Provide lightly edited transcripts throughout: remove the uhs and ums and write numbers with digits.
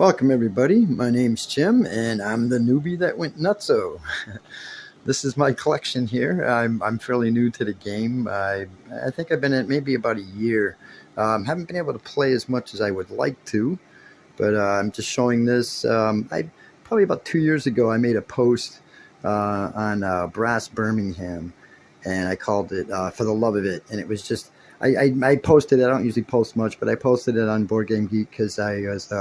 Welcome everybody, my name's Jim and I'm the newbie that went nutso. This is my collection here. I'm fairly new to the game. I think I've been in it maybe about a year. Haven't been able to play as much as I would like to, but I'm just showing this. I Probably about 2 years ago I made a post on Brass Birmingham, and I called it For the Love of It, and it was just I posted it. I don't usually post much, but I posted it on Board Game Geek because I was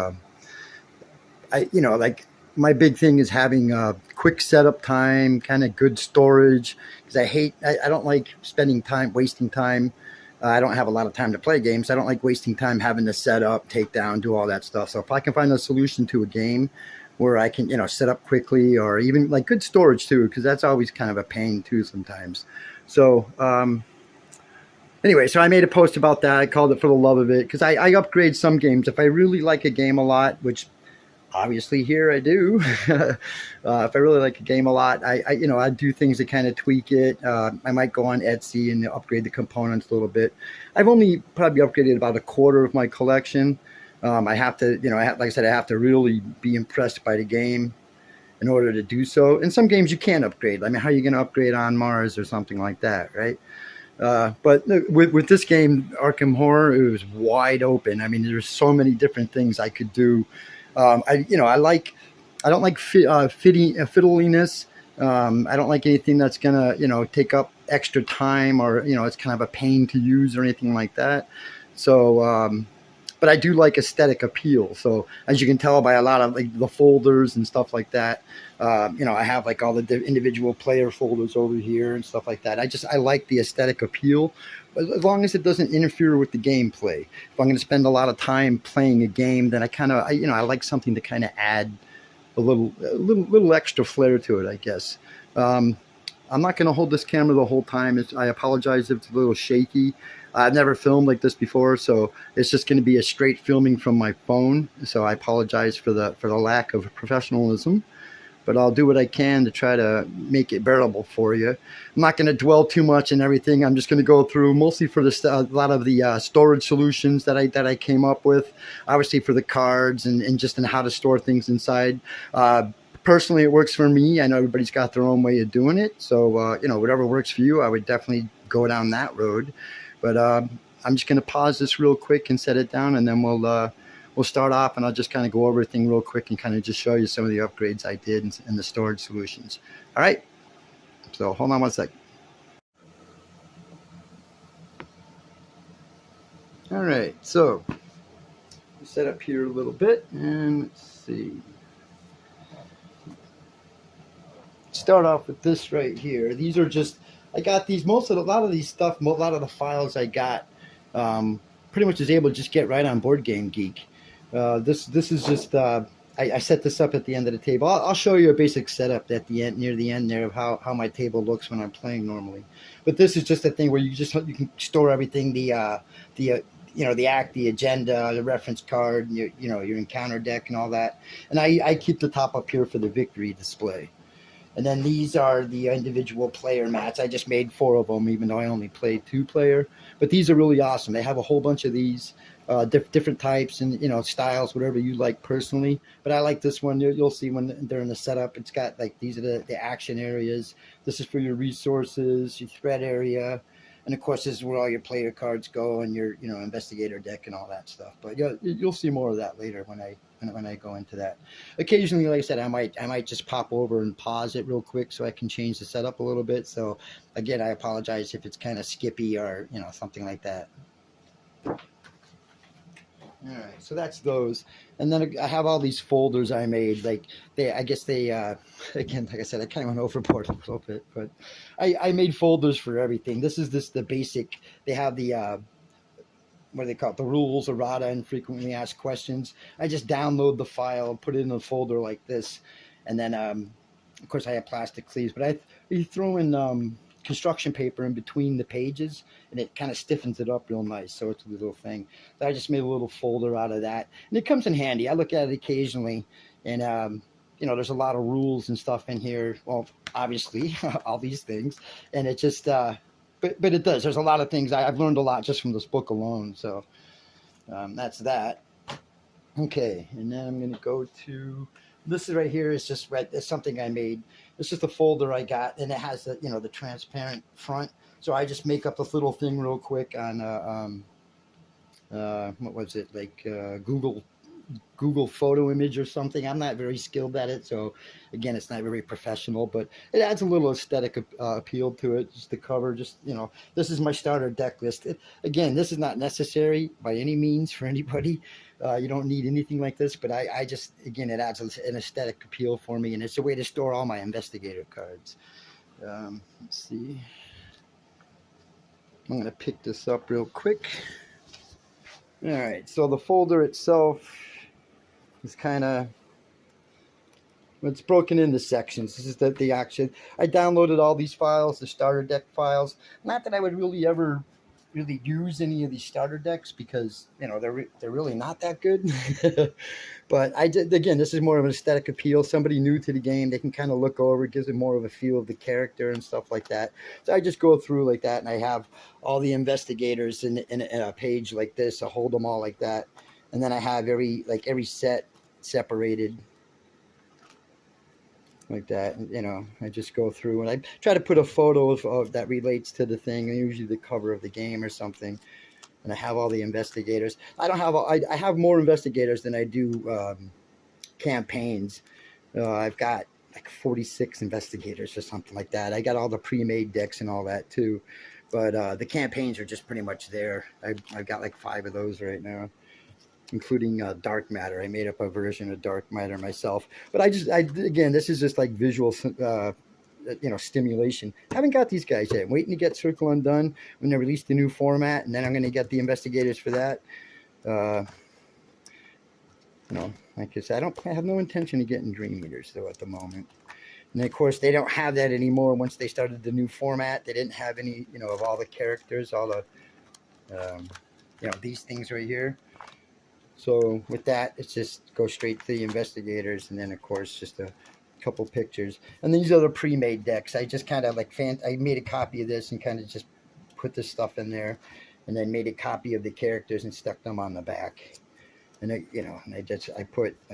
like my big thing is having a quick setup time, kind of good storage, because I don't like wasting time. I don't have a lot of time to play games. I don't like wasting time having to set up, take down, do all that stuff. So if I can find a solution to a game where I can, set up quickly, or even like good storage too, because that's always kind of a pain too sometimes. So, anyway, so I made a post about that. I called it For the Love of It, because I upgrade some games. If I really like a game a lot, which obviously here I do. If I really like a game a lot, I do things to kind of tweak it. I might go on Etsy and upgrade the components a little bit. I've only probably upgraded about a quarter of my collection. I have to, like I said, I have to really be impressed by the game in order to do so. In some games you can't upgrade. I mean, how are you going to upgrade on Mars or something like that, right? But with this game, Arkham Horror, it was wide open. I mean, there's so many different things I could do. I don't like fiddliness. I don't like anything that's gonna, take up extra time, or, it's kind of a pain to use or anything like that. So, but I do like aesthetic appeal. So as you can tell by a lot of like the folders and stuff like that, I have like all the individual player folders over here and stuff like that. I like the aesthetic appeal, as long as it doesn't interfere with the gameplay. If I'm going to spend a lot of time playing a game, then I like something to kind of add a little extra flair to it, I guess. I'm not going to hold this camera the whole time. I apologize if it's a little shaky. I've never filmed like this before, so it's just going to be a straight filming from my phone. So I apologize for the lack of professionalism, but I'll do what I can to try to make it bearable for you. I'm not going to dwell too much in everything. I'm just going to go through mostly for a lot of the storage solutions that I came up with, obviously for the cards and just in how to store things inside. Personally, it works for me. I know everybody's got their own way of doing it. So, whatever works for you, I would definitely go down that road. But I'm just going to pause this real quick and set it down, and then we'll start off, and I'll just kind of go over everything real quick and kind of just show you some of the upgrades I did in the storage solutions. All right. So hold on one sec. All right. So set up here a little bit, and let's see. Start off with this right here. These are just, I got these, a lot of these stuff, a lot of the files I got pretty much is able to just get right on Board Game Geek. This is just, I set this up at the end of the table. I'll show you a basic setup at the end, near the end there, of how my table looks when I'm playing normally. But this is just a thing where you can store everything, the act, the agenda, the reference card, your encounter deck and all that. And I keep the top up here for the victory display. And then these are the individual player mats. I just made 4 of them, even though I only played 2-player. But these are really awesome. They have a whole bunch of these different types and, styles, whatever you like personally. But I like this one. You'll see when they're in the setup. It's got, like, these are the action areas. This is for your resources, your threat area. And, of course, this is where all your player cards go and your, investigator deck and all that stuff. But you'll see more of that later when I go into that. Occasionally, like I said, I might just pop over and pause it real quick so I can change the setup a little bit. So, again, I apologize if it's kind of skippy or, something like that. All right, so that's those. And then I have all these folders I made. Like again, like I said, I kind of went overboard a little bit, but I made folders for everything. This is the basic. They have the what do they call it? The rules, errata, and frequently asked questions. I just download the file, put it in a folder like this, and then of course I have plastic sleeves, but you throw in construction paper in between the pages, and it kind of stiffens it up real nice. So it's a little thing. So I just made a little folder out of that, and it comes in handy. I look at it occasionally, and there's a lot of rules and stuff in here. Well, obviously, all these things, and it just but it does. There's a lot of things. I've learned a lot just from this book alone. So that's that. Okay, and then I'm going to go to this right here is just right. It's something I made. It's just a folder I got, and it has the the transparent front. So I just make up this little thing real quick on what was it like Google photo image or something. I'm not very skilled at it, so again, it's not very professional, but it adds a little aesthetic appeal to it. Just the cover, just this is my starter deck list. Again, this is not necessary by any means for anybody. You don't need anything like this, but I just, again, it adds an aesthetic appeal for me, and it's a way to store all my investigator cards. Let's see. I'm going to pick this up real quick. All right, so the folder itself is kind of, it's broken into sections. This is the action. I downloaded all these files, the starter deck files. Not that I would really ever really use any of these starter decks because they're really not that good. But I did, again, this is more of an aesthetic appeal. Somebody new to the game, they can kind of look over. It gives it more of a feel of the character and stuff like that. So I just go through like that, and I have all the investigators in a page like this. I hold them all like that, and then I have every set separated like that. I just go through and I try to put a photo of that relates to the thing, usually the cover of the game or something. And I have all the investigators. I have more investigators than I do campaigns. I've got like 46 investigators or something like that. I got all the pre-made decks and all that too, but the campaigns are just pretty much there. I've got like 5 of those right now, including dark matter. I made up a version of dark matter myself, but again, this is just like visual stimulation. Haven't got these guys yet. I'm waiting to get Circle Undone when they release the new format, and then I'm going to get the investigators for that. Like I said, I have no intention of getting Dream Eaters though at the moment. And of course, they don't have that anymore. Once they started the new format, they didn't have any, of all the characters, all the, these things right here. So with that, it's just go straight to the investigators, and then of course just a couple pictures. And these are the pre-made decks. I just kind of I made a copy of this and kind of just put this stuff in there, and then made a copy of the characters and stuck them on the back. And I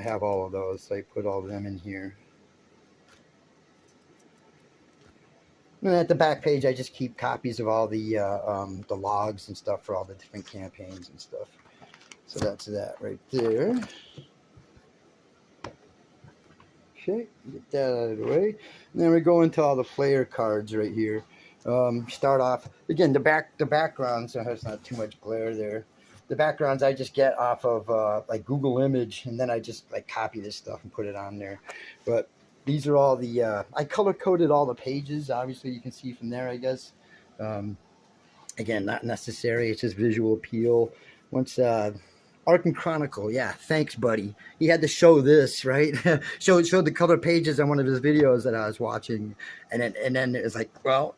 have all of those, so I put all of them in here. And at the back page, I just keep copies of all the logs and stuff for all the different campaigns and stuff. So that's that right there. Okay, get that out of the way. And then we go into all the player cards right here. Start off, again, the backgrounds, so there's not too much glare there. The backgrounds I just get off of like Google Image, and then I just copy this stuff and put it on there. But these are all the, I color-coded all the pages. Obviously, you can see from there, I guess. Again, not necessary. It's just visual appeal. Once Arkham Chronicle, yeah, thanks, buddy. He had to show this, right? showed the color pages on one of his videos that I was watching, and then it was like, well,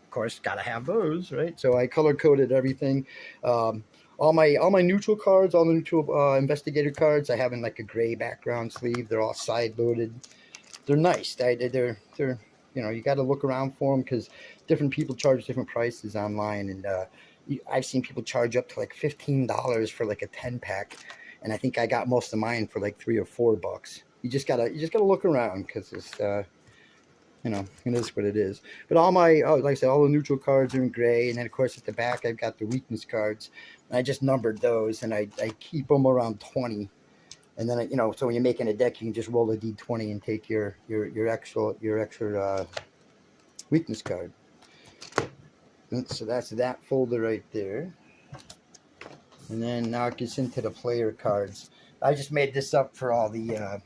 of course, gotta have those, right? So I color coded everything. All my neutral cards, all the neutral investigator cards, I have in like a gray background sleeve. They're all side loaded. They're nice. They're you got to look around for them because different people charge different prices online, and I've seen people charge up to like $15 for like a 10-pack, and I think I got most of mine for like $3 or $4. You just gotta look around because it's it is what it is. But all my like I said, all the neutral cards are in gray, and then of course at the back I've got the weakness cards. And I just numbered those, and I keep them around 20. And then so when you're making a deck, you can just roll a d20 and take your extra weakness card. So that's that folder right there. And then now it gets into the player cards. I just made this up for all the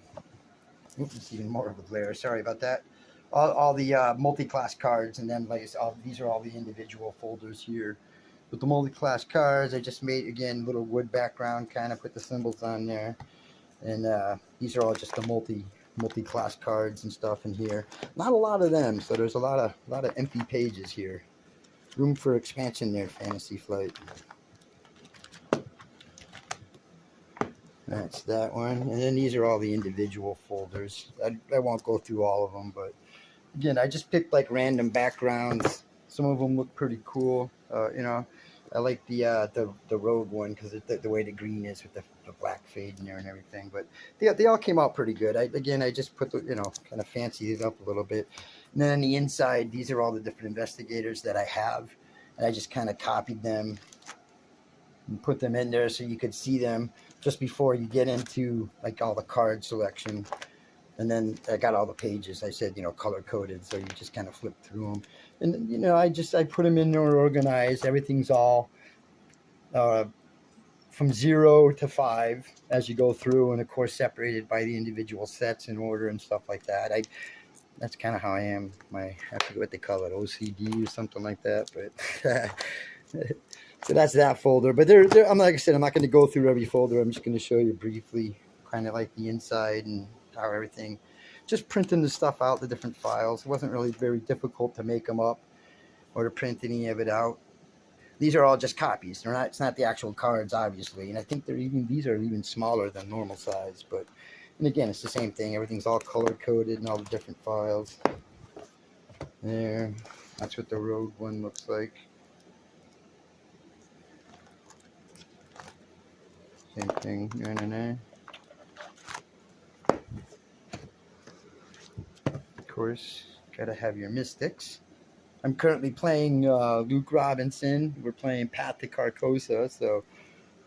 it's even more of a glare, sorry about that. All the multi-class cards, and then these are all the individual folders here. With the multi-class cards, I just made, again, little wood background, kind of put the symbols on there. And these are all just the multi-class cards and stuff in here. Not a lot of them, so there's a lot of empty pages here. Room for expansion there, Fantasy Flight. That's that one. And then these are all the individual folders. I won't go through all of them, but again, I just picked like random backgrounds. Some of them look pretty cool. I like the rogue one because the way the green is with the black fade in there and everything. But they all came out pretty good. I just put the, kind of fancied it up a little bit. And then on the inside, these are all the different investigators that I have, and I just kind of copied them and put them in there so you could see them just before you get into like all the card selection. And then I got all the pages. I said, color coded, so you just kind of flip through them. And I put them in there organized. Everything's all from 0 to 5 as you go through, and of course separated by the individual sets in order and stuff like that. That's kind of how I am. I forget what they call it, OCD or something like that. But so that's that folder. But I'm like I said, I'm not going to go through every folder. I'm just going to show you briefly, kind of like the inside and how everything. Just printing the stuff out, the different files. It wasn't really very difficult to make them up or to print any of it out. These are all just copies. They're not. It's not the actual cards, obviously. And I think these are even smaller than normal size. But and again, it's the same thing. Everything's all color coded and all the different files. There. That's what the road one looks like. Same thing. Of course, gotta have your mystics. I'm currently playing Luke Robinson. We're playing Path to Carcosa, so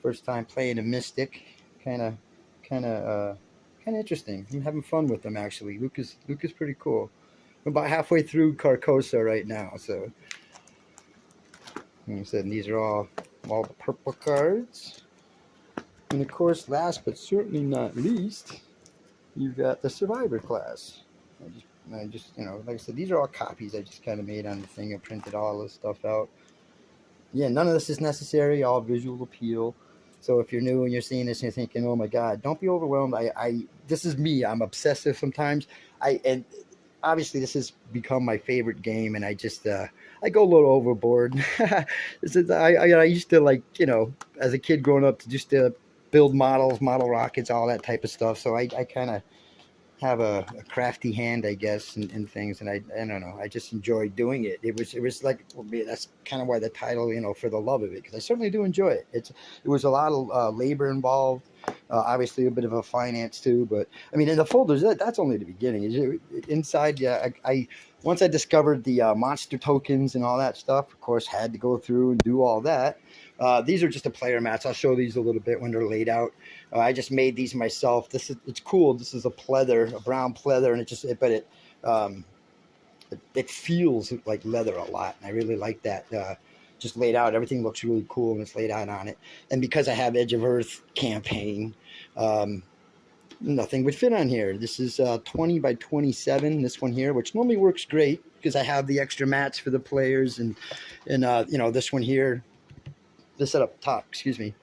first time playing a mystic. Kind of interesting. I'm having fun with him actually. Luke is pretty cool. I'm about halfway through Carcosa right now, so like I said, these are all the purple cards. And of course, last but certainly not least, you've got the Survivor class. I just like I said, these are all copies I just kind of made on the thing and printed all this stuff out. Yeah, none of this is necessary, all visual appeal. So if you're new and you're seeing this and you're thinking, oh my God, don't be overwhelmed. This is me. I'm obsessive sometimes. And obviously this has become my favorite game, and I just I go a little overboard. I used to, like, as a kid growing up, to just build models, model rockets, all that type of stuff. So I kind of have a crafty hand, I guess, in things, and I don't know, I just enjoy doing it. It was like, that's kind of why the title, for the love of it, because I certainly do enjoy it. It was a lot of labor involved, obviously a bit of a finance too, but I mean, in the folders, that's only the beginning. Inside, yeah, I once I discovered the monster tokens and all that stuff, of course, had to go through and do all that. These are just the player mats. I'll show these a little bit when they're laid out. I just made these myself. It's cool. This is a pleather, a brown pleather, and it feels like leather a lot. And I really like that. Just laid out, everything looks really cool, and it's laid out on it. And because I have Edge of Earth campaign, nothing would fit on here. This is 20 by 27. This one here, which normally works great because I have the extra mats for the players, and this one here. This up top, excuse me.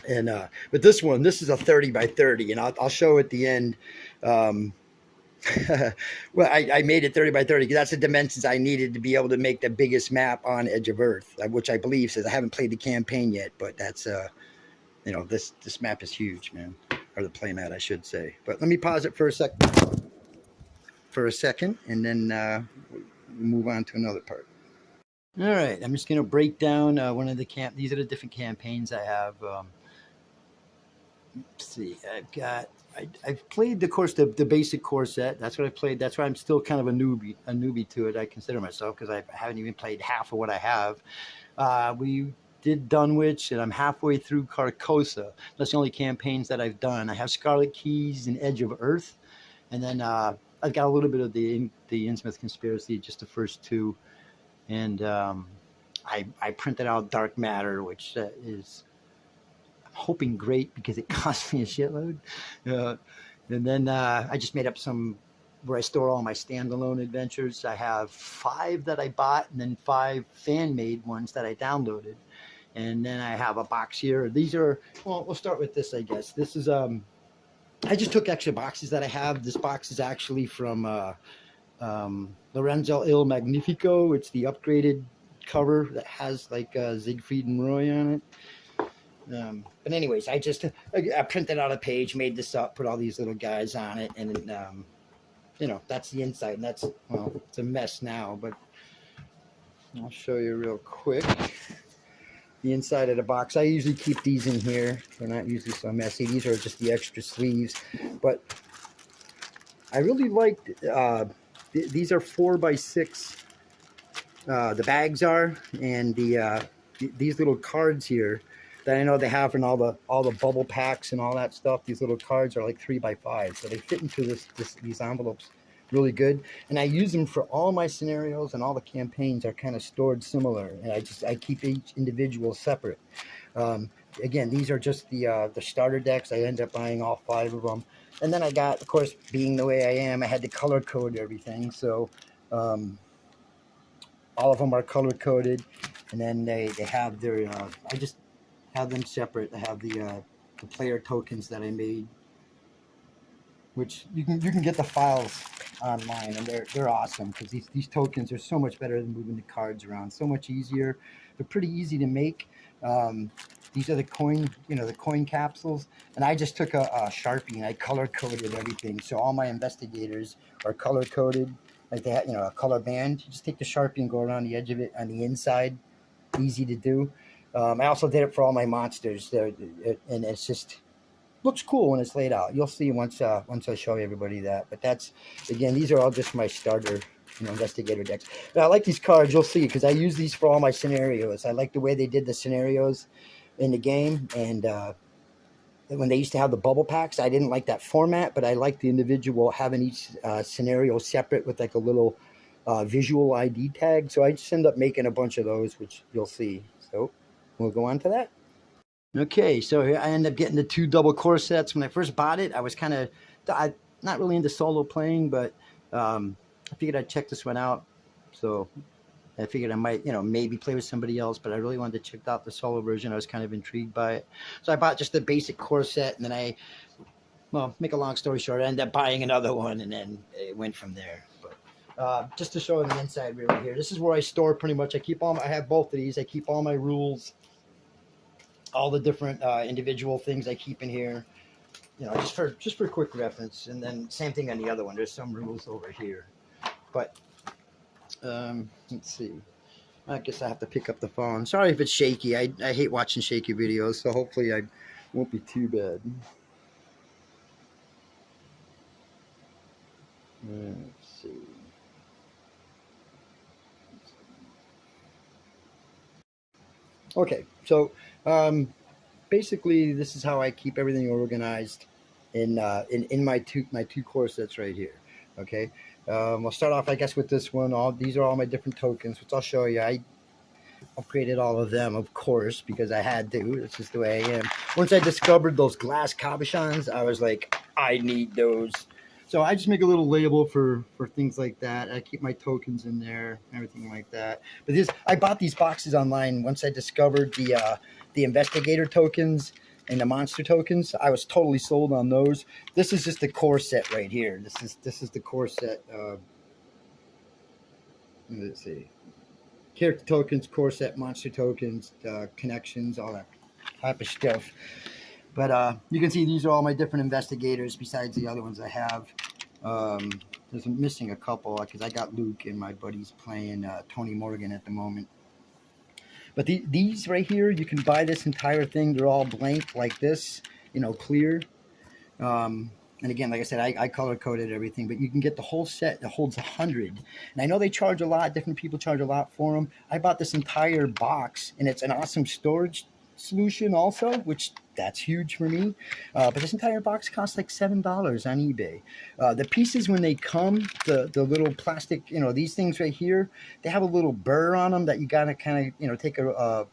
And but this is a 30 by 30, and I'll show at the end. Well, I made it 30 by 30 because that's the dimensions I needed to be able to make the biggest map on Edge of Earth, which I believe says, I haven't played the campaign yet, but that's this map is huge, man, or the play mat, I should say. But let me pause it for a second, and then move on to another part. All right, I'm just going to break down one of the these are the different campaigns I have. Let's see, I've played, of course, the basic core set. That's what I played. That's why I'm still kind of a newbie to it. I consider myself, because I haven't even played half of what I have. We did Dunwich, and I'm halfway through Carcosa. That's the only campaigns that I've done. I have Scarlet Keys and Edge of Earth, and then I've got a little bit of the Innsmouth Conspiracy, just the first two. And I printed out Dark Matter, which is, I'm hoping, great, because it cost me a shitload. And then I just made up some where I store all my standalone adventures. I have 5 that I bought, and then 5 fan-made ones that I downloaded. And then I have a box here. These are, well, we'll start with this, I guess. This is, I just took extra boxes that I have. This box is actually from Lorenzo Il Magnifico. It's the upgraded cover that has like Siegfried and Roy on it. But anyways, I printed out a page, made this up, put all these little guys on it, and that's the inside. And that's, well, it's a mess now, but I'll show you real quick. the inside of the box. I usually keep these in here. They're not usually so messy. These are just the extra sleeves. But I really like, these are 4x6. The bags are, and these little cards here that I know they have in all the bubble packs and all that stuff. These little cards are like 3x5, so they fit into these envelopes really good. And I use them for all my scenarios, and all the campaigns are kind of stored similar. And I keep each individual separate. Again, these are just the starter decks. I end up buying all 5 of them, and then I got, of course, being the way I am, I had to color code everything. So all of them are color coded, and then they have their. I just have them separate. I have the player tokens that I made, which you can get the files online, and they're awesome because these tokens are so much better than moving the cards around. So much easier. They're pretty easy to make. These are the coin capsules, and I just took a Sharpie and I color coded everything. So all my investigators are color coded. Like that, a color band. You just take the Sharpie and go around the edge of it on the inside. Easy to do. I also did it for all my monsters, and it's just looks cool when it's laid out. You'll see once I show everybody that. But that's, again, these are all just my starter, investigator decks. But I like these cards. You'll see, because I use these for all my scenarios. I like the way they did the scenarios in the game, and when they used to have the bubble packs, I didn't like that format, but I like the individual having each scenario separate with like a little visual ID tag. So I just end up making a bunch of those, which you'll see. So we'll go on to that. Okay, so here I end up getting the 2 double core sets. When I first bought it, I was kind of not really into solo playing, but I figured I'd check this one out. So I figured I might, maybe play with somebody else, but I really wanted to check out the solo version. I was kind of intrigued by it. So I bought just the basic core set, and then make a long story short, I ended up buying another one, and then it went from there. But just to show the inside really here, this is where I store pretty much. I have both of these. I keep all my rules, all the different individual things I keep in here, just for quick reference. And then same thing on the other one. There's some rules over here, but let's see. I guess I have to pick up the phone. Sorry if it's shaky. I hate watching shaky videos, so hopefully I won't be too bad. Let's see. Okay, so basically this is how I keep everything organized in my two core sets right here. Okay. We'll start off, I guess, with this one. These are all my different tokens, which I'll show you. I upgraded all of them, of course, because I had to. That's just the way I am. Once I discovered those glass cabochons, I was like, I need those. So I just make a little label for things like that. I keep my tokens in there, everything like that. But I bought these boxes online once I discovered the investigator tokens and the monster tokens. I was totally sold on those. This is just the core set right here. This is the core set. Let's see, character tokens, core set, monster tokens, connections, all that type of stuff. But you can see these are all my different investigators besides the other ones I have. There's missing a couple because I got Luke and my buddy's playing Tony Morgan at the moment. But these right here, you can buy this entire thing. They're all blank like this, clear. And again, like I said, I color coded everything, but you can get the whole set that holds 100. And I know they charge a lot. Different people charge a lot for them. I bought this entire box, and it's an awesome storage solution also, which that's huge for me. But this entire box costs like $7 on eBay. The pieces, when they come, the little plastic, these things right here, they have a little burr on them that you gotta kind of, take a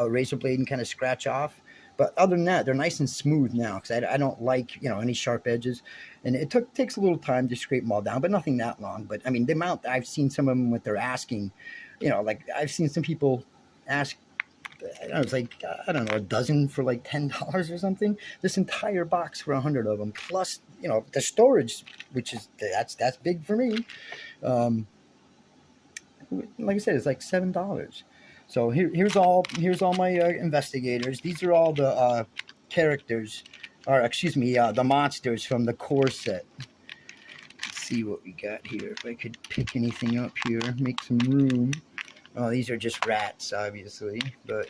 razor blade and kind of scratch off. But other than that, they're nice and smooth now because I don't like, any sharp edges. And it takes a little time to scrape them all down, but nothing that long. But I mean, the amount, I've seen some of them what they're asking, like I've seen some people ask, I was like, I don't know, a dozen for like $10 or something. This entire box for 100 of them, plus the storage, which is that's big for me. Like I said, it's like $7. So here's all my investigators. These are all the characters, or excuse me, the monsters from the core set. Let's see what we got here. If I could pick anything up here, make some room. Oh, these are just rats, obviously, but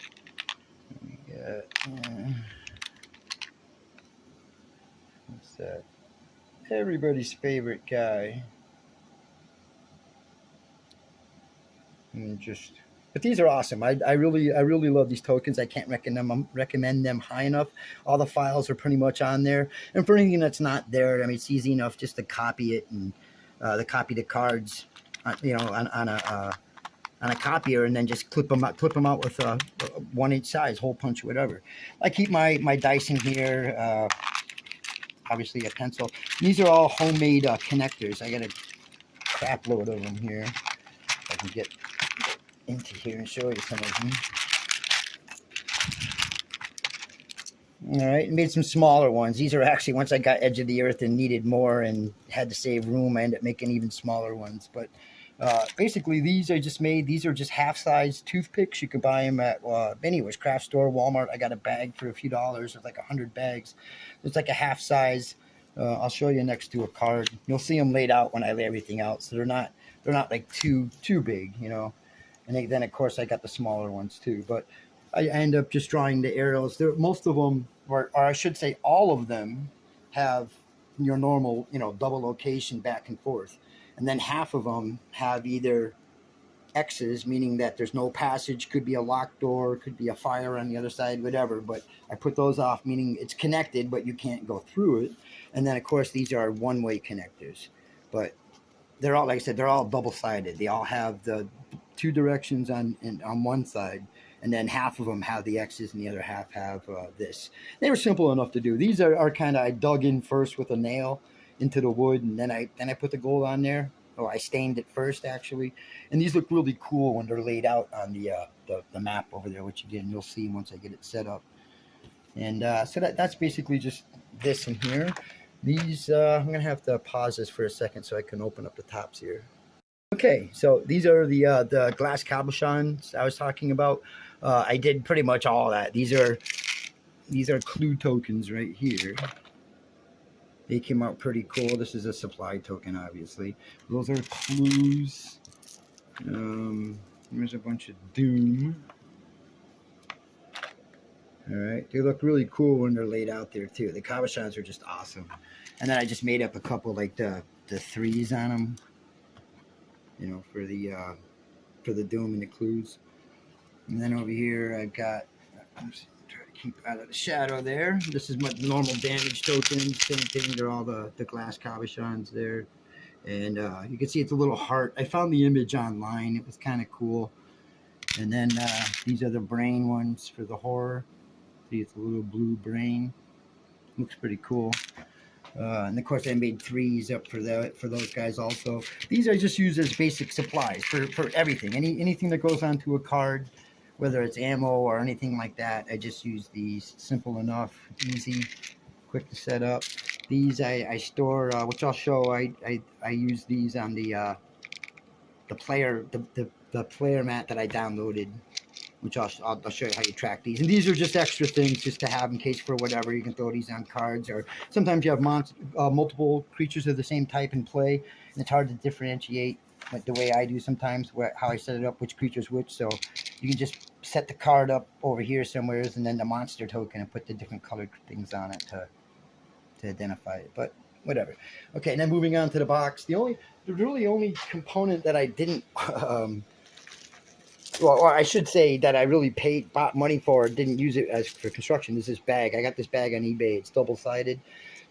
What's that? Everybody's favorite guy. And just, but these are awesome. I really love these tokens. I can't recommend them high enough. All the files are pretty much on there. And for anything that's not there, I mean, it's easy enough just to copy it and copy the cards, you know, on a copier, and then just clip them out with a 1/8 size hole punch, whatever. I keep my dice in here. Obviously a pencil. These are all homemade connectors. I got a crap load of them here. If I can get into here and show you some of them. All right, made some smaller ones. These are actually, once I got Edge of the Earth and needed more and had to save room, I ended up making even smaller ones. But basically, these I just made. These are just half-size toothpicks. You can buy them at anywhere, craft store, Walmart. I got a bag for a few dollars. It's like 100 bags. It's like a half-size. I'll show you next to a card. You'll see them laid out when I lay everything out, so they're not like too big, you know. And then of course I got the smaller ones too. But I end up just drawing the arrows. Most of them, or I should say, all of them, have your normal, you know, double location back and forth. And then half of them have either X's, meaning that there's no passage, could be a locked door, could be a fire on the other side, whatever. But I put those off, meaning it's connected, but you can't go through it. And then, of course, these are one-way connectors. But they're all, like I said, they're all double-sided. They all have the two directions on one side. And then half of them have the X's and the other half have this. They were simple enough to do. These are kind of, I dug in first with a nail into the wood, and then I put the gold on there. Oh, I stained it first, actually. And these look really cool when they're laid out on the map over there, which, again, you'll see once I get it set up. And so that's basically just this in here. These, I'm going to have to pause this for a second so I can open up the tops here. Okay, so these are the glass cabochons I was talking about. I did pretty much all that. These are clue tokens right here. They came out pretty cool. This is a supply token, obviously. Those are clues. There's a bunch of doom. All right, they look really cool when they're laid out there too. The cabochons are just awesome. And then I just made up a couple, like the threes on them, you know, for the doom and the clues. And then over here I've got, I'm just trying to keep out of the shadow there. This is my normal damage tokens, same thing. They're all the glass cabochons there. And you can see it's a little heart. I found the image online. It was kind of cool. And then these are the brain ones for the horror. See, it's a little blue brain. Looks pretty cool. And of course I made threes up for those guys also. These I just use as basic supplies for everything. Anything that goes onto a card, whether it's ammo or anything like that, I just use these. Simple enough, easy, quick to set up. These I store, which I'll show. I use these on the player mat that I downloaded, which I'll show you how you track these. And these are just extra things just to have in case for whatever. You can throw these on cards, or sometimes you have multiple creatures of the same type in play, and it's hard to differentiate, like the way I do sometimes, how I set it up, which creature's which. So you can just set the card up over here somewhere, and then the monster token, and put the different colored things on it to identify it. But whatever. Okay, and then moving on to the box. The really only component that I didn't well, or I should say that I really bought money for, didn't use it as for construction, is this bag. I got this bag on eBay. It's double-sided.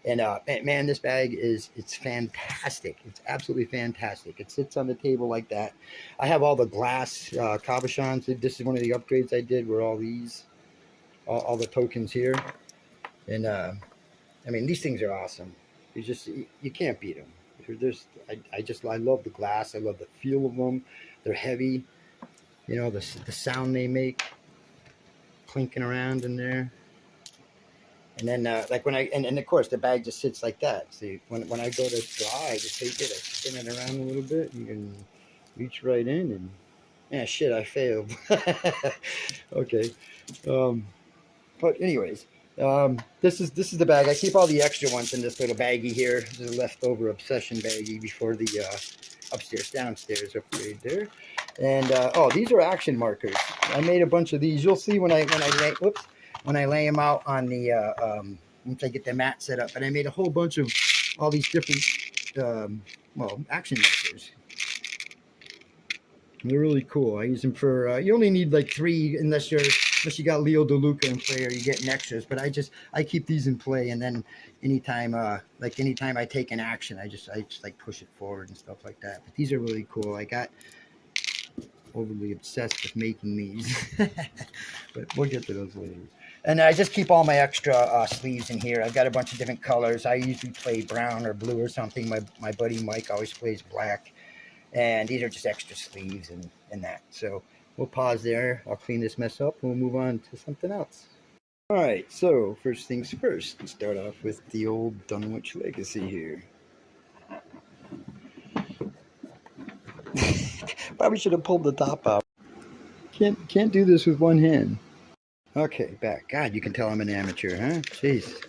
And man, this bag it's fantastic. It's absolutely fantastic. It sits on the table like that. I have all the glass cabochons. This is one of the upgrades I did, were all these, all the tokens here. And I mean, these things are awesome. You can't beat them. I love the glass. I love the feel of them. They're heavy. You know, the sound they make, clinking around in there. And then, like when and of course the bag just sits like that. See, when I go to draw, I just take it, I spin it around a little bit, and you can reach right in, and yeah, shit, I failed. Okay, but anyways, this is the bag. I keep all the extra ones in this little baggie here. This is a leftover obsession baggie before the upstairs downstairs upgrade there. And oh, these are action markers. I made a bunch of these. You'll see when I when I lay them out on the once I get the mat set up. And I made a whole bunch of all these different well, action markers. They're really cool. I use them for you only need like 3 unless you got Leo DeLuca in play or you get extras. But I keep these in play, and then anytime anytime I take an action, I just like push it forward and stuff like that. But these are really cool. I got overly obsessed with making these, but we'll get to those later. And I just keep all my extra sleeves in here. I've got a bunch of different colors. I usually play brown or blue or something. My buddy Mike always plays black. And these are just extra sleeves and that. So we'll pause there. I'll clean this mess up and we'll move on to something else. All right, so first things first. Let's start off with the old Dunwich Legacy here. Probably should have pulled the top out. Can't do this with one hand. Okay, back. God, you can tell I'm an amateur, huh? Jeez.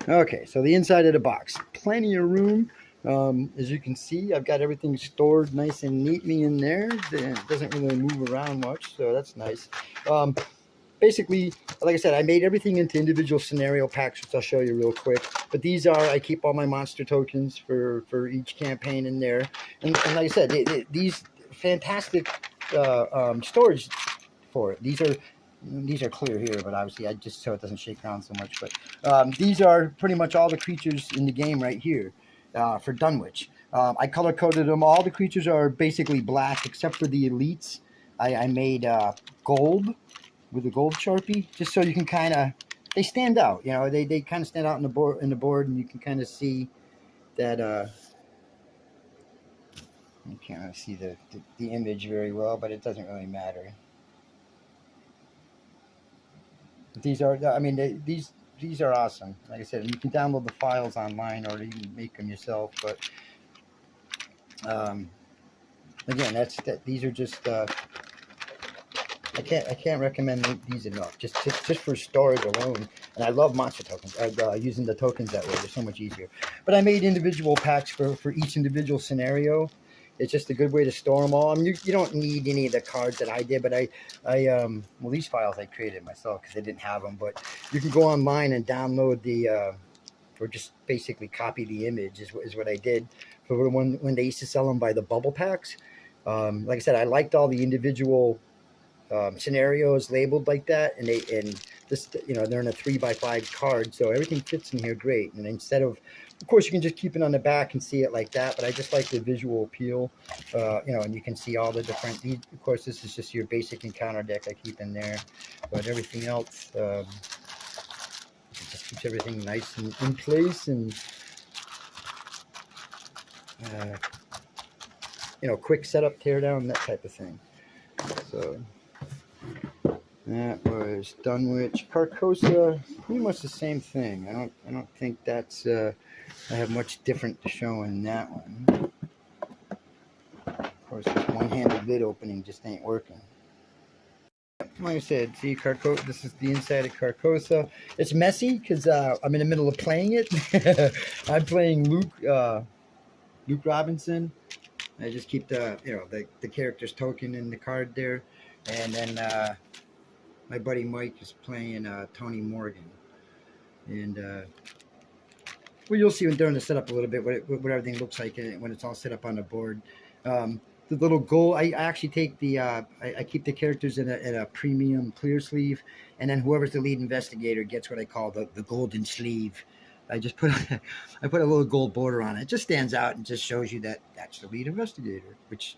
Okay, so the inside of the box. Plenty of room. As you can see, I've got everything stored nice and neatly in there. It doesn't really move around much, so that's nice. Basically, like I said, I made everything into individual scenario packs, which I'll show you real quick. But these are, I keep all my monster tokens for each campaign in there. And like I said, these fantastic storage for it. These are clear here, but obviously I just so it doesn't shake around so much. But these are pretty much all the creatures in the game right here. For Dunwich. I color-coded them. All the creatures are basically black except for the elites. I made gold with a gold Sharpie, just so you can kind of, they stand out. You know, they kind of stand out in the board, and you can kind of see that. You can't really see the image very well, but it doesn't really matter. These are, I mean, these are awesome. Like I said, you can download the files online or you can make them yourself. But again, these are just I can't recommend these enough. Just for storage alone. And I love monster tokens. Using the tokens that way, they're so much easier. But I made individual packs for each individual scenario. It's just a good way to store them all. I mean, you don't need any of the cards that I did, but well, these files I created myself because I didn't have them. But you can go online and download or just basically copy the image is what I did for when they used to sell them by the bubble packs. Like I said, I liked all the individual scenarios labeled like that, and this, you know, they're in a 3x5 card, so everything fits in here great. And instead of course, you can just keep it on the back and see it like that, but I just like the visual appeal, you know, and you can see all the different. Of course, this is just your basic encounter deck I keep in there, but everything else, it just keeps everything nice and in place, and you know, quick setup, tear down, that type of thing. So that was Dunwich. Carcosa, pretty much the same thing. I don't think that's I have much different to show in that one. Of course, this one-handed lid opening just ain't working. Like I said, see, Carcosa. This is the inside of Carcosa. It's messy because I'm in the middle of playing it. I'm playing Luke Robinson. I just keep the character's token in the card there, and then my buddy Mike is playing Tony Morgan, and well, you'll see during the setup a little bit what everything looks like when it's all set up on the board. The little gold, I actually take I keep the characters in a premium clear sleeve, and then whoever's the lead investigator gets what I call the golden sleeve. I just put I put a little gold border on it. It just stands out and just shows you that that's the lead investigator, which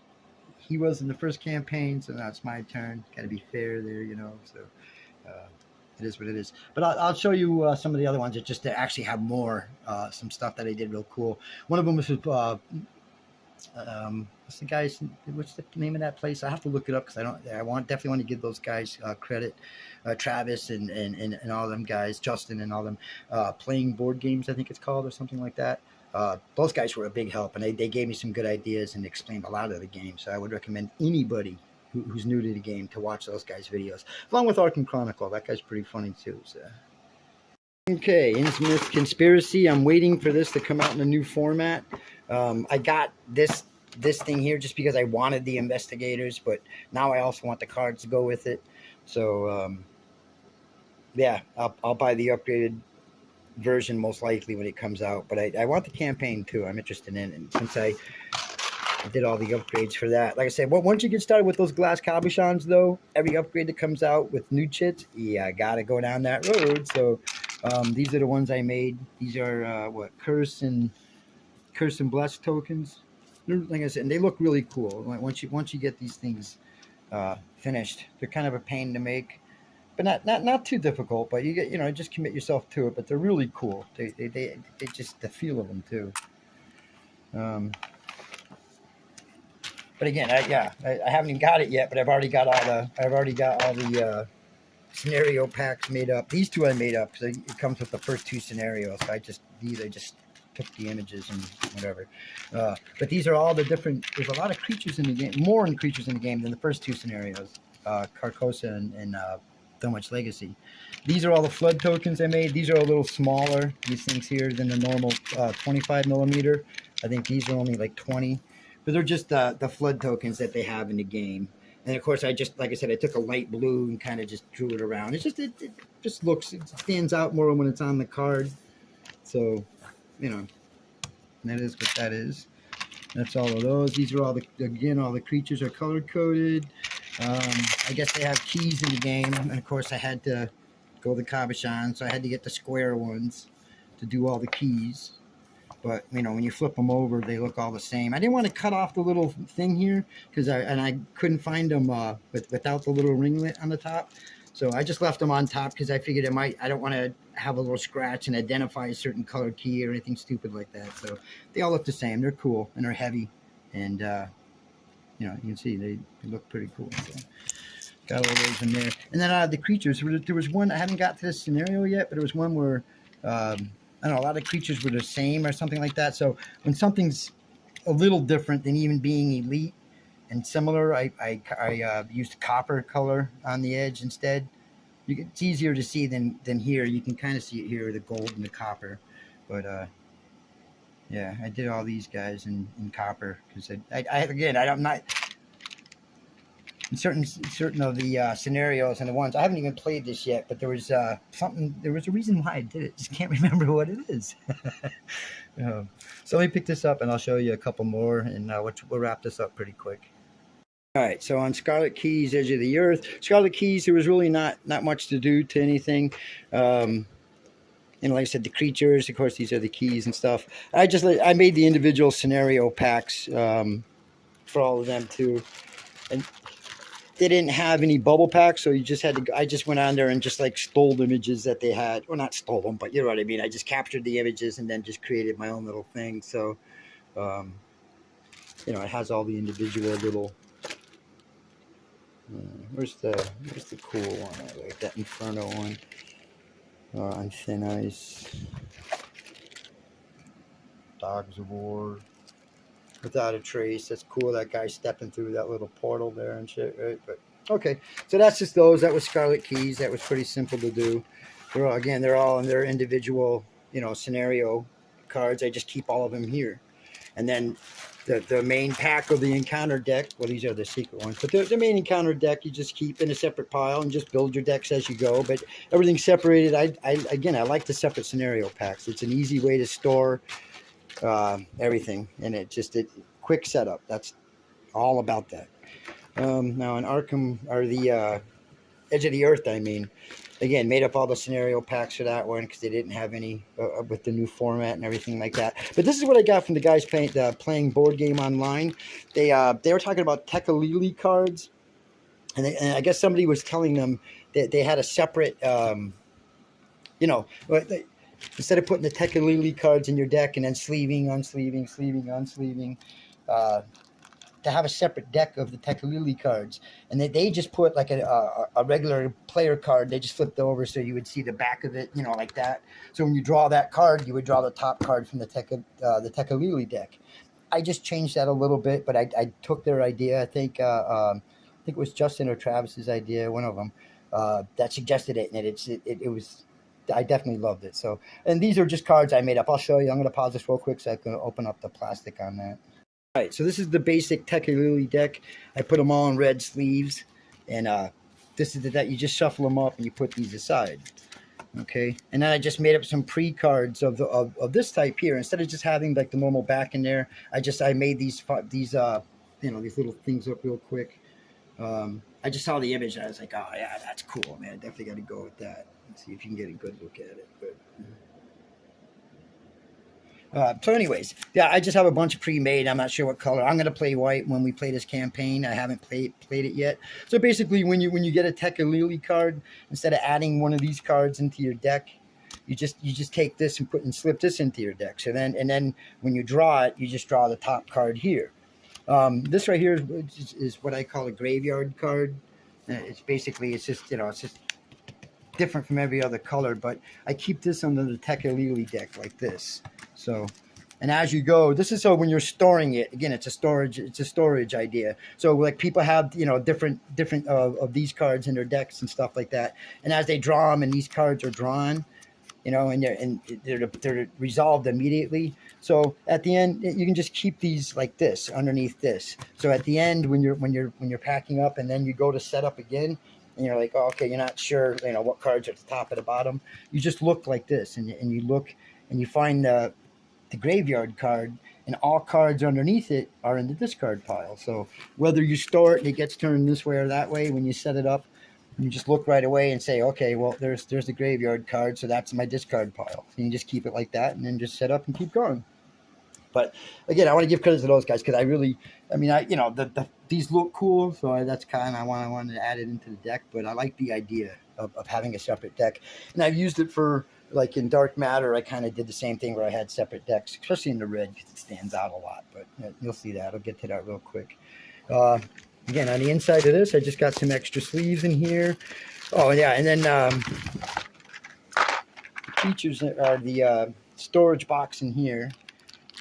he was in the first campaign. So now it's my turn. Got to be fair there, you know. So it is what it is. But I'll show you some of the other ones just to actually have more some stuff that I did real cool. One of them was what's the name of that place? I have to look it up because definitely want to give those guys credit. Travis and all them guys, Justin and all them, Playing Board Games, I think it's called, or something like that. Those guys were a big help, and they gave me some good ideas and explained a lot of the game. So I would recommend anybody who's new to the game to watch those guys' videos, along with Arkham Chronicle. That guy's pretty funny too. So. Okay, Innsmouth Conspiracy. I'm waiting for this to come out in a new format. I got this thing here just because I wanted the investigators, but now I also want the cards to go with it. So yeah, I'll buy the upgraded version most likely when it comes out. But I want the campaign too. I'm interested in it. And since I did all the upgrades for that, like I said, once you get started with those glass cabochons, though, every upgrade that comes out with new chits, yeah, I gotta go down that road. So these are the ones I made. These are what curse and bless tokens. Like I said, and they look really cool. Like once you get these things finished, they're kind of a pain to make, but not too difficult. But you get just commit yourself to it. But they're really cool. They just the feel of them too. But again, I haven't even got it yet. But I've already got all the scenario packs made up. These two I made up because it comes with the first two scenarios. So I just took the images and whatever. But these are all the different. There's a lot of creatures in the game, more creatures in the game than the first two scenarios, Carcosa and So Much Legacy. These are all the flood tokens I made. These are a little smaller, these things here, than the normal 25 millimeter. I think these are only like 20, but they're just the flood tokens that they have in the game. And of course, like I said, I took a light blue and kind of just drew it around. It just looks, it stands out more when it's on the card. So, that is what that is. That's all of those. These are all all the creatures are color coded. I guess they have keys in the game, and of course I had to go the cabochon, so I had to get the square ones to do all the keys. But when you flip them over, they look all the same. I didn't want to cut off the little thing here because I couldn't find them without the little ringlet on the top. So I just left them on top because I figured I don't want to have a little scratch and identify a certain color key or anything stupid like that. So they all look the same. They're cool and they're heavy, and you can see they look pretty cool. So got all those in there. And then the creatures. There was one, I haven't got to this scenario yet, but there was one where I don't know, a lot of creatures were the same or something like that. So when something's a little different than even being elite and similar, I used copper color on the edge instead. It's easier to see than here. You can kind of see it here, the gold and the copper. But yeah, I did all these guys in copper because I'm not in certain of the scenarios and the ones I haven't even played this yet. But there was there was a reason why I did it. Just can't remember what it is. So let me pick this up and I'll show you a couple more, and we'll wrap this up pretty quick. All right, so on Scarlet Keys, Edge of the Earth, Scarlet Keys, there was really not much to do to anything. Like I said, the creatures, of course, these are the keys and stuff. I made the individual scenario packs for all of them too, and they didn't have any bubble packs, so you just had to. I just went on there and just stole images that they had, or not stole them, but you know what I mean. I just captured the images and then just created my own little thing. So, it has all the individual little. Where's the cool one? I like that Inferno one on Thin Ice. Dogs of War. Without a Trace. That's cool. That guy stepping through that little portal there and shit, right? But okay, so that's just those. That was Scarlet Keys. That was pretty simple to do. They're all in their individual, scenario cards. I just keep all of them here, and then. The main pack of the encounter deck, well, these are the secret ones, but the main encounter deck you just keep in a separate pile and just build your decks as you go. But everything's separated. I like the separate scenario packs. It's an easy way to store everything, and quick setup. That's all about that. Now in Arkham, or the Edge of the Earth, again, made up all the scenario packs for that one because they didn't have any with the new format and everything like that. But this is what I got from the guys playing board game online. They were talking about Tekalili cards, and I guess somebody was telling them that they had a separate, instead of putting the Tekalili cards in your deck and then sleeving, unsleeving, to have a separate deck of the Tekalili cards, and they just put like a regular player card. They just flipped over so you would see the back of it, like that. So when you draw that card, you would draw the top card from the Tekalili deck. I just changed that a little bit, but I took their idea. I think it was Justin or Travis's idea, one of them, that suggested it, and it was. I definitely loved it. So, and these are just cards I made up. I'll show you. I'm going to pause this real quick so I can open up the plastic on that. All right, so this is the basic Tekalili deck. I put them all in red sleeves, and this is that you just shuffle them up and you put these aside. Okay, and then I just made up some pre-cards of this type here. Instead of just having like the normal back in there, I made these these little things up real quick. I just saw the image and I was like, oh yeah, that's cool, man. Definitely got to go with that. Let's see if you can get a good look at it. But so anyways, yeah, I just have a bunch pre-made. I'm not sure what color. I'm gonna play white when we play this campaign. I haven't played it yet. So basically, when you get a Tekalili card, instead of adding one of these cards into your deck, you just take this and slip this into your deck. So then when you draw it, you just draw the top card here. This right here is what I call a graveyard card. It's just different from every other color, but I keep this under the Tekalili deck like this. So, and as you go, this is so when you're storing it, again, it's a storage idea. So like people have, different of these cards in their decks and stuff like that. And as they draw them and these cards are drawn, and they're resolved immediately. So at the end, you can just keep these like this underneath this. So at the end, when you're packing up and then you go to set up again, and you're like, oh, okay, you're not sure, what cards are at the top or the bottom. You just look like this, and you look and you find the graveyard card, and all cards underneath it are in the discard pile. So whether you store it and it gets turned this way or that way, when you set it up, you just look right away and say, okay, well, there's the graveyard card, so that's my discard pile. So you just keep it like that, and then just set up and keep going. But again, I want to give credit to those guys because these look cool, so that's kind of I wanted to add it into the deck. But I like the idea of having a separate deck, and I've used it for like in Dark Matter. I kind of did the same thing where I had separate decks, especially in the red because it stands out a lot. But you'll see that. I'll get to that real quick. Again, on the inside of this, I just got some extra sleeves in here. Oh yeah, and then the features are the storage box in here.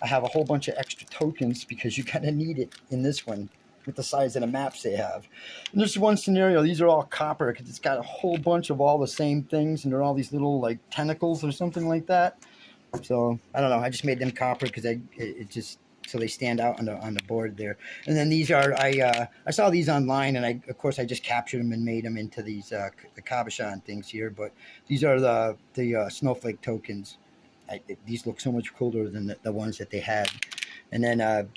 I have a whole bunch of extra tokens because you kind of need it in this one with the size of the maps they have. And there's one scenario, these are all copper because it's got a whole bunch of all the same things and they're all these little like tentacles or something like that. So I don't know, I just made them copper because so they stand out on the board there. And then these are, I saw these online and of course I just captured them and made them into these the cabochon things here, but these are the snowflake tokens. These look so much cooler than the ones that they had. And then I'm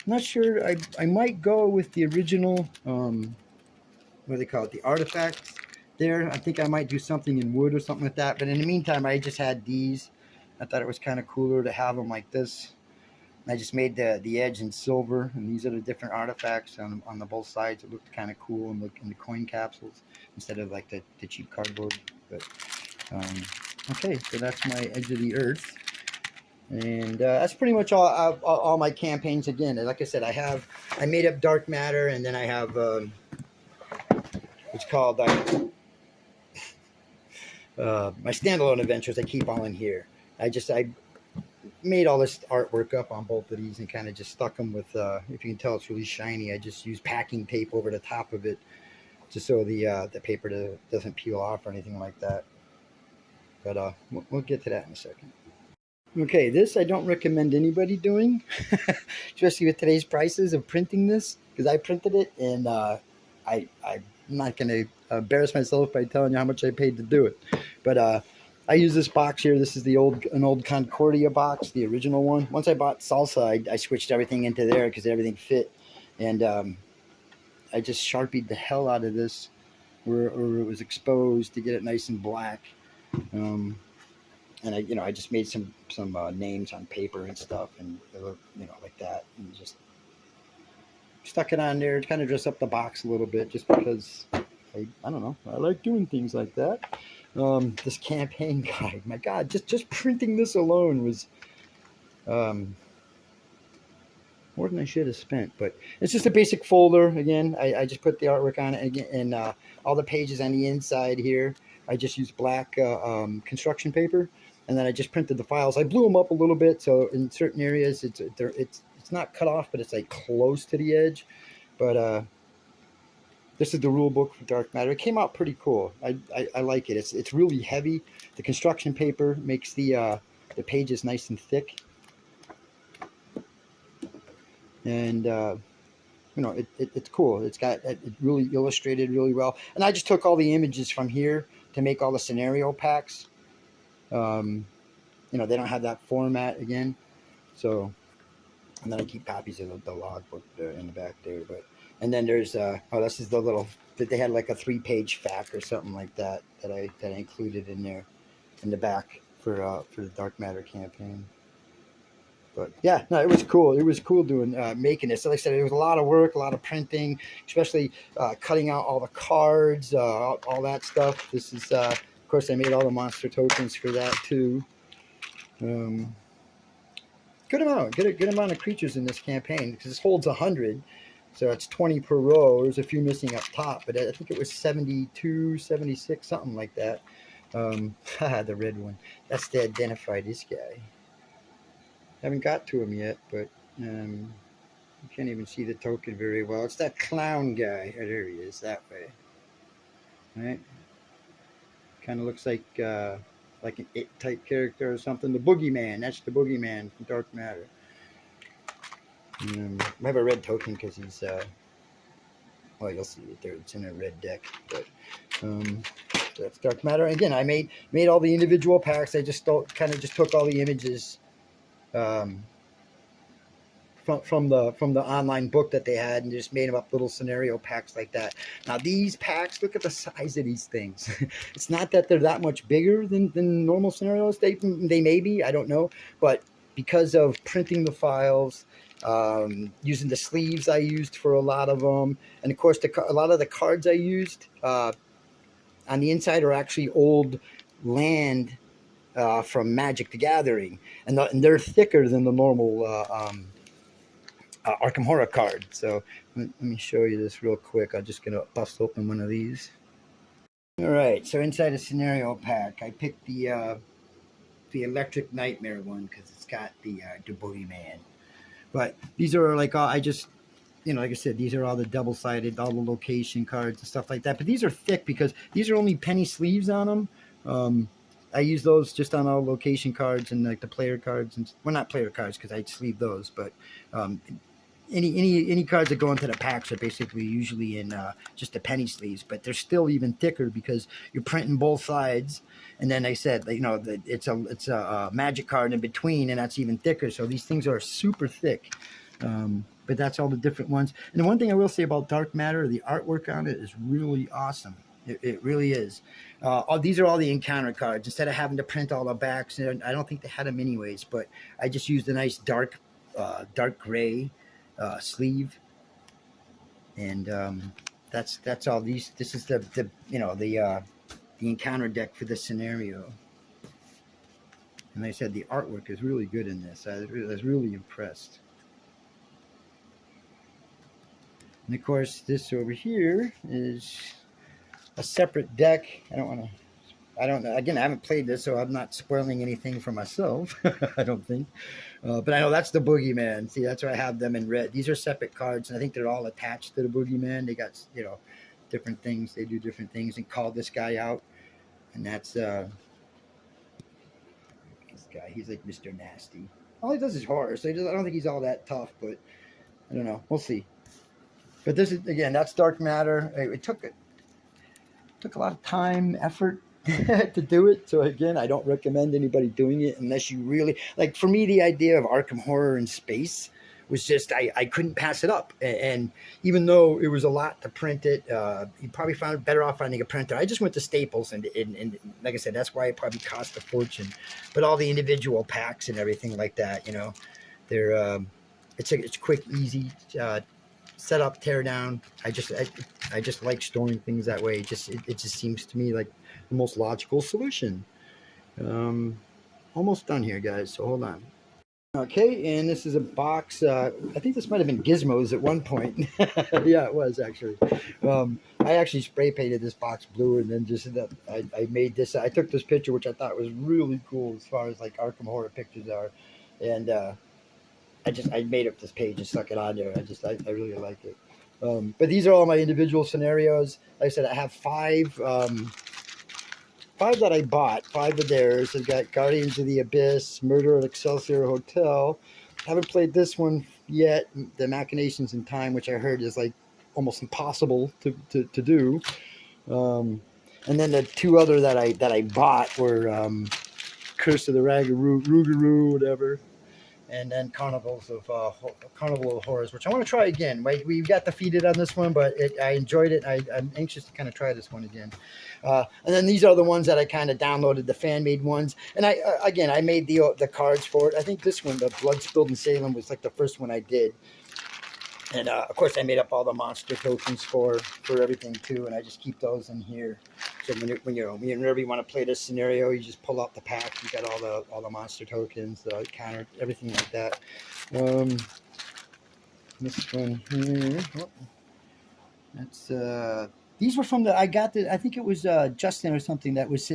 not sure, I might go with the original, what do they call it, the artifacts there. I think I might do something in wood or something like that. But in the meantime, I just had these. I thought it was kind of cooler to have them like this. And I just made the edge in silver, and these are the different artifacts on the both sides. It looked kind of cool in the coin capsules instead of like the cheap cardboard. But okay, so that's my Edge of the Earth, and that's pretty much all my campaigns. Again, like I said, I made up Dark Matter, and then I have it's called my standalone adventures. I keep all in here. I made all this artwork up on both of these and kind of just stuck them with, if you can tell, it's really shiny. I just used packing tape over the top of it just so the paper doesn't peel off or anything like that. But we'll get to that in a second. Okay, this I don't recommend anybody doing, especially with today's prices of printing this, because I printed it and I'm not going to embarrass myself by telling you how much I paid to do it. But I use this box here. This is an old Concordia box, the original one. Once I bought Salsa, I switched everything into there because everything fit. And I just Sharpied the hell out of this where it was exposed to get it nice and black. And I just made some names on paper and stuff, and like that, and just stuck it on there to kind of dress up the box a little bit, just because I don't know, I like doing things like that. This campaign guide, my God, just printing this alone was more than I should have spent. But it's just a basic folder. Again, I just put the artwork on it again, and all the pages on the inside here, I just used black construction paper, and then I just printed the files. I blew them up a little bit, so in certain areas it's not cut off, but it's like close to the edge. But this is the rule book for Dark Matter. It came out pretty cool. I like it. It's really heavy. The construction paper makes the pages nice and thick. And you know, it's cool. It's got it really illustrated really well. And I just took all the images from here to make all the scenario packs. You know, they don't have that format again, so. And then I keep copies of the logbook in the back there. But and then there's oh, this is the little that they had like a 3-page fact or something like that that I included in there in the back for the Dark Matter campaign. But yeah, no, it was cool. It was cool doing making this. So like I said, it was a lot of work, a lot of printing, especially cutting out all the cards, all that stuff. This is of course I made all the monster tokens for that too. Good amount of creatures in this campaign because this holds 100, so it's 20 per row. There's a few missing up top, but I think it was 72, 76, something like that. The red one. That's to identify this guy. Haven't got to him yet, but you can't even see the token very well. It's that clown guy. Oh, there he is, that way. All right. Kind of looks like an It type character or something. The Boogeyman. That's the Boogeyman from Dark Matter. I have a red token because he's well, you'll see it there. It's in a red deck, but so that's Dark Matter. Again, I made all the individual packs. I just kind of just took all the images from the online book that they had and just made them up little scenario packs like that. Now these packs, look at the size of these things. It's not that they're that much bigger than normal scenarios. They may be, I don't know, but because of printing the files, using the sleeves I used for a lot of them, and of course a lot of the cards I used on the inside are actually old land from Magic the Gathering, and they're thicker than the normal Arkham Horror card. So let me show you this real quick. I'm just going to bust open one of these. All right, so inside a scenario pack, I picked the Electric Nightmare one because it's got the Boogeyman. But these are like I just, you know, like I said, these are all the double-sided, all the location cards and stuff like that. But these are thick because these are only penny sleeves on them. I use those just on all location cards and like the player cards, and well, not player cards because I sleeve those, but any cards that go into the packs are basically usually in just the penny sleeves, but they're still even thicker because you're printing both sides. And then I said, you know, it's a magic card in between, and that's even thicker. So these things are super thick. But that's all the different ones. And the one thing I will say about Dark Matter, the artwork on it is really awesome. It really is. These are all the encounter cards. Instead of having to print all the backs, and I don't think they had them anyways, but I just used a nice dark gray sleeve, and that's all these. This is the encounter deck for this scenario. And like I said, the artwork is really good in this. I was really impressed. And of course, this over here is a separate deck. I don't know. Again, I haven't played this, so I'm not spoiling anything for myself. I don't think. But I know that's the Boogeyman. See, that's why I have them in red. These are separate cards, and I think they're all attached to the Boogeyman. They got, you know, different things. They do different things and call this guy out. And that's this guy. He's like Mr. Nasty. All he does is horror, so I don't think he's all that tough, but I don't know. We'll see. But this is, again, that's Dark Matter. It took a lot of time, effort to do it. So again, I don't recommend anybody doing it unless you really, like, for me, the idea of Arkham Horror in space was just, I couldn't pass it up. And even though it was a lot to print it, you probably found better off finding a printer. I just went to Staples, and like I said, that's why it probably cost a fortune. But all the individual packs and everything like that, you know, they're it's quick, easy set up, tear down. I just like storing things that way. It just seems to me like the most logical solution. Almost done here, guys, so hold on. Okay, and this is a box. I think this might have been Gizmos at one point. Yeah, it was actually. I actually spray painted this box blue, and then just I made this. I took this picture, which I thought was really cool as far as like Arkham Horror pictures are, and I made up this page and stuck it on there. I really like it. But these are all my individual scenarios. Like I said, I have five that I bought. 5 of theirs. I've got Guardians of the Abyss, Murder at Excelsior Hotel, Haven't played this one yet, the Machinations in Time, which I heard is like almost impossible to do. And then the two other that I bought were Curse of the Rougarou, whatever, and then Carnival of Horrors, which I want to try again. We got defeated on this one, but I enjoyed it. I'm anxious to kind of try this one again. And then these are the ones that I kind of downloaded, the fan-made ones. And I made the cards for it. I think this one, the Blood Spilled in Salem, was like the first one I did. And of course, I made up all the monster tokens for everything too, and I just keep those in here. So whenever you want to play this scenario, you just pull out the pack. You got all the monster tokens, the counter, everything like that. This one here. Oh, that's these were from I think it was Justin or something that was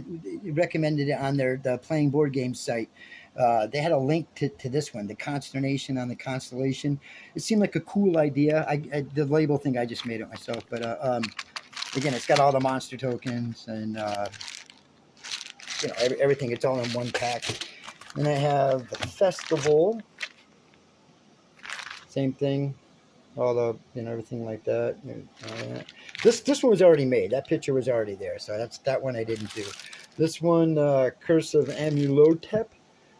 recommended it on the Playing Board Games site. They had a link to this one, the Consternation on the Constellation. It seemed like a cool idea. The label thing, I just made it myself. But again, it's got all the monster tokens and everything. It's all in one pack. And I have the Festival. Same thing. All the everything like that. This one was already made. That picture was already there. So that one I didn't do. This one, Curse of Amulotep.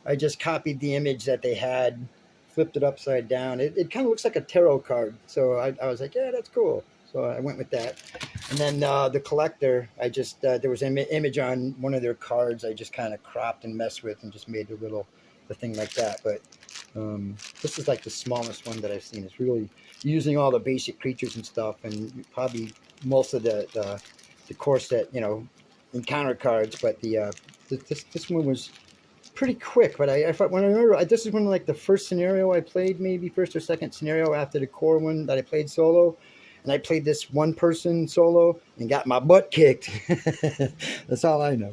I just copied the image that they had, flipped it upside down. It kind of looks like a tarot card. So I was like, yeah, that's cool. So I went with that. And then the Collector, I just, there was an image on one of their cards I just kind of cropped and messed with and just made the thing like that. But this is like the smallest one that I've seen. It's really using all the basic creatures and stuff, and probably most of the core set, encounter cards. But this one was pretty quick. But I remember this is one of like the first scenario I played, maybe first or second scenario after the core one that I played solo. And I played this one person solo and got my butt kicked. That's all I know.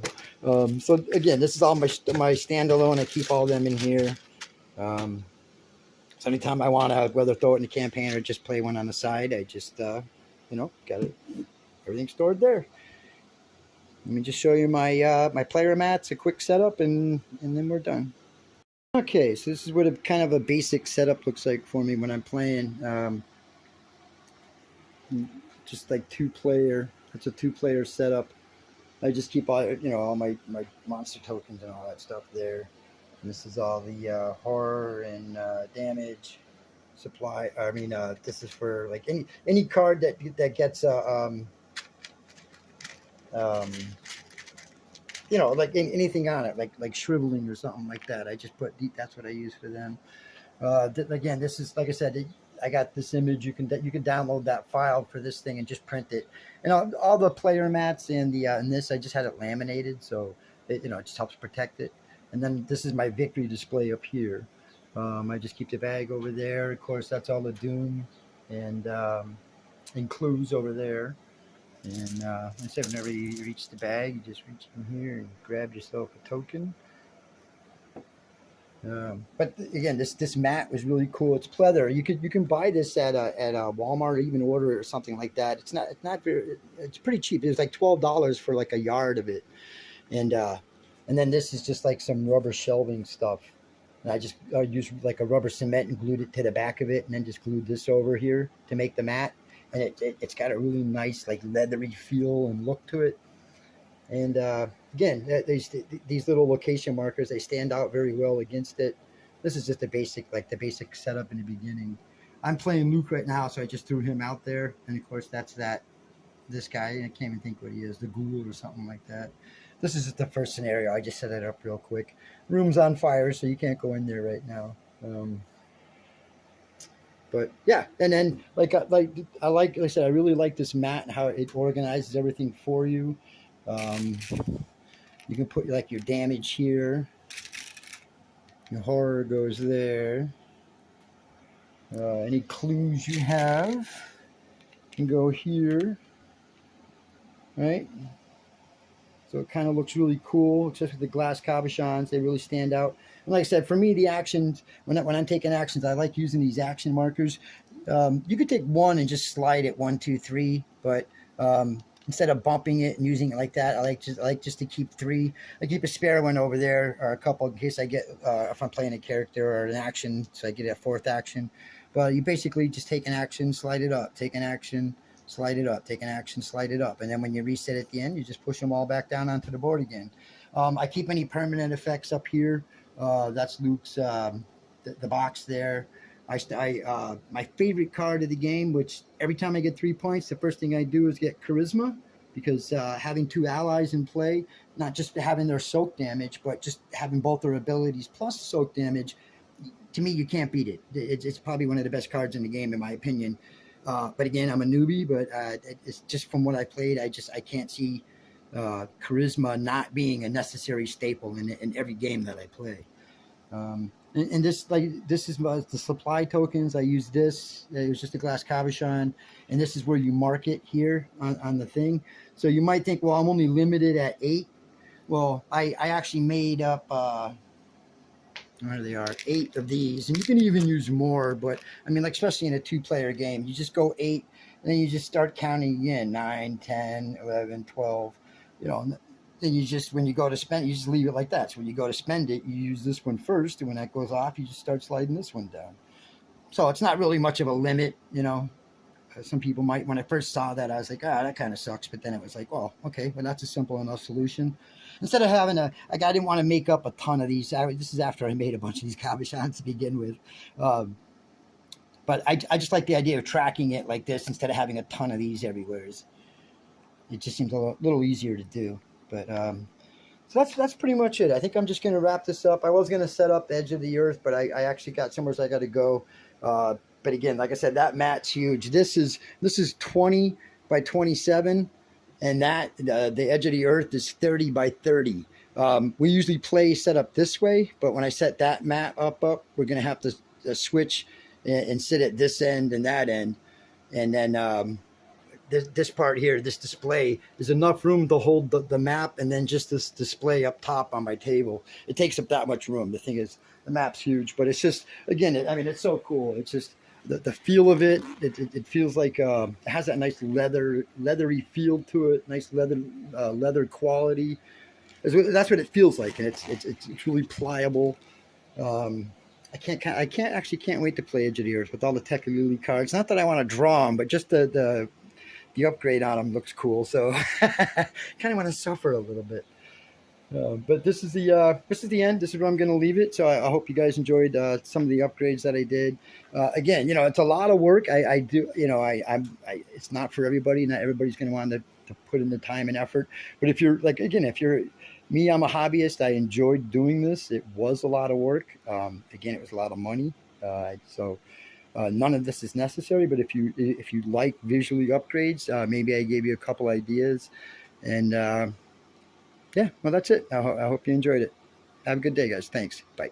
So again, this is all my standalone. I keep all them in here. So anytime I want to, whether throw it in the campaign or just play one on the side, I just, got it. Everything stored there. Let me just show you my player mats, a quick setup, and then we're done. Okay, so this is what kind of a basic setup looks like for me when I'm playing. Just like two-player. It's a two-player setup. I just keep all my monster tokens and all that stuff there. And this is all the horror and damage supply. I mean, this is for like any card that gets like anything on it, like shriveling or something like that. I just that's what I use for them. Again, this is, like I said, I got this image. You can download that file for this thing and just print it. And all the player mats and this, I just had it laminated, so it just helps protect it. And then this is my victory display up here. I just keep the bag over there. Of course, that's all the Doom and clues over there. And like I said, whenever you reach the bag, you just reach in here and grab yourself a token. But again, this mat was really cool. It's pleather. You can buy this at Walmart or even order it or something like that. It's not very. It's pretty cheap. It was like $12 for like a yard of it, and then this is just like some rubber shelving stuff. And I used like a rubber cement and glued it to the back of it, and then just glued this over here to make the mat. And it's got a really nice like leathery feel and look to it. And again, these little location markers, they stand out very well against it. This is just the basic setup in the beginning. I'm playing Luke right now, so I just threw him out there. And of course, that's this guy. I can't even think what he is, the ghoul or something like that. This is just the first scenario. I just set it up real quick. Room's on fire, so you can't go in there right now. But yeah, and then like I said, I really like this mat and how it organizes everything for you. You can put like your damage here. Your horror goes there. Any clues you have can go here. Right? So it kind of looks really cool, especially the glass cabochons. They really stand out. And like I said, for me, the actions, when I'm taking actions, I like using these action markers. You could take one and just slide it 1, 2, 3, but instead of bumping it and using it like that, I like just to keep three. I keep a spare one over there or a couple in case I get if I'm playing a character or an action, so I get a fourth action. But you basically just take an action, slide it up, take an action, slide it up, take an action, slide it up, and then when you reset at the end, you just push them all back down onto the board again. I keep any permanent effects up here. That's Luke's the box there. My favorite card of the game, which every time I get 3 points, the first thing I do is get charisma, because having two allies in play, not just having their soak damage, but just having both their abilities plus soak damage, to me, you can't beat it. It's probably one of the best cards in the game, in my opinion. But again, I'm a newbie, but it's just from what I played, I can't see charisma not being a necessary staple in every game that I play. And this is the supply tokens. I use this. It was just a glass cabochon, and this is where you mark it here on the thing. So you might think, well, I'm only limited at 8. Well, I actually made up where they are 8 of these, and you can even use more. But I mean, like especially in a 2-player game, you just go 8, and then you just start counting again 9, 10, 11, 12. You know. Then you just, when you go to spend, you just leave it like that. So when you go to spend it, you use this one first, and when that goes off, you just start sliding this one down. So it's not really much of a limit, you know. Some people might, when I first saw that, I was like, that kind of sucks. But then it was like, well, okay, well, that's a simple enough solution. Instead of having I didn't want to make up a ton of these. This is after I made a bunch of these cabochons to begin with. But I just like the idea of tracking it like this instead of having a ton of these everywhere. It just seems a little easier to do. But so that's pretty much it. I think I'm just going to wrap this up. I was going to set up Edge of the Earth, but I actually got somewhere I got to go. But again, like I said, that mat's huge. This is 20 by 27, and that the Edge of the Earth is 30 by 30. We usually play set up this way, but when I set that mat up, we're going to have to switch and sit at this end and that end, and then. This part here, this display, is enough room to hold the map, and then just this display up top on my table. It takes up that much room. The thing is, the map's huge, but it's just, again, it's so cool. It's just the feel of it. It feels like it has that nice leathery feel to it, nice leather quality. That's what it feels like, and it's really pliable. I can't wait to play Edge of the Earth with all the Tekaluli cards. Not that I want to draw them, but just the upgrade on them looks cool, so kind of want to suffer a little bit. But this is the end. This is where I'm going to leave it. So I hope you guys enjoyed some of the upgrades that I did. Again, it's a lot of work. I do, it's not for everybody. Not everybody's going to want to put in the time and effort. But if you're if you're me, I'm a hobbyist. I enjoyed doing this. It was a lot of work. Again, it was a lot of money. None of this is necessary, but if you like visually upgrades, maybe I gave you a couple ideas, and yeah, well, that's it. I hope you enjoyed it. Have a good day, guys. Thanks. Bye.